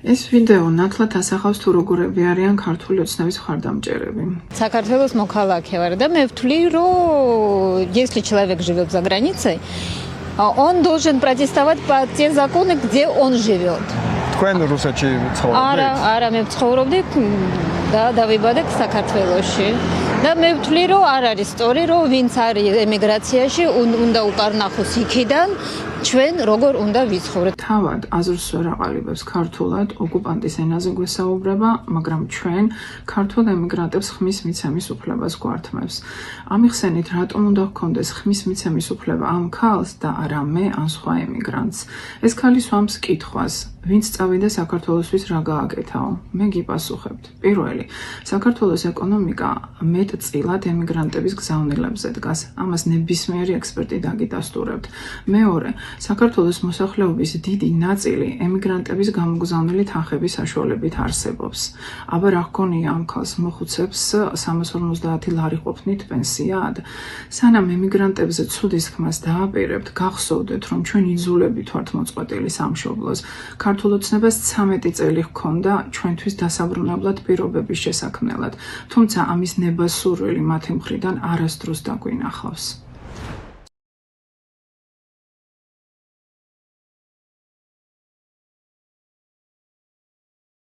ეს ვიდეო ნათლად ასახავს თუ როგორები არიან ქართული ოცნების მხარდამჭერები. საქართველოს მოქალაქე ვარ და მე ვთვლი, რომ если человек живет за границей, он должен протестовать по те законы, где он живет. თქვენ რუსეთში ცხოვრობთ? არა, მე ვცხოვრობდი და დავიბადე საქართველოში. და მე ვთვლი, რომ არ არის სწორი, რომ ვინც არის ემიგრაციაში, უნდა უკარნახოს იქიდან, ჩვენ როგორ უნდა ვიცხოვროთ. თავად აზრს ვერ აყალიბებს ქართულად ოკუპანტის ენაზე გვესაუბრება, მაგრამ ჩვენ ქართულ ემიგრანტებს ხმის მიცემის უფლებას გვართმევს. ამიხსენით, რატომ უნდა ჰქონდეს ხმის მიცემის უფლება ამ ქალს და არა მე ან სხვა ემიგრანტს? ეს ქალი სვამს კითხვას. ვინც წავიდა საქართველოსთვის რა გააკეთაო? მე გიპასუხებთ. პირველი, საქართველოს ეკონომიკა მეტწილად ემიგრანტების გზავნილებზე დგას. ამას ნებისმიერი ექსპერტი დაგიდასტურებთ. მეორე, საქართველოს მოსახლეობის დიდი ნაწილი ემიგრანტების გამოგზავნილი თანხების საშუალებით არსებობს. აბა რა ჰქონია ამ ქალს მოხუცებს 350 ლარი ყოფნით პენსიად? სანამ ემიგრანტებზე ცუდის თქმას დააპირებთ, გახსოვდეთ, რომ ჩვენ იძულებით ვართ მოწყვეტილი სამშობლოს. ქართულ ოცნებას 13 წელი ჰქონდა ჩვენთვის დასაბრუნებლად პირობების შესაქმნელად, თუმცა ამის ნება სურვილი მათი მხრიდან არასდროს დაგვინახავს.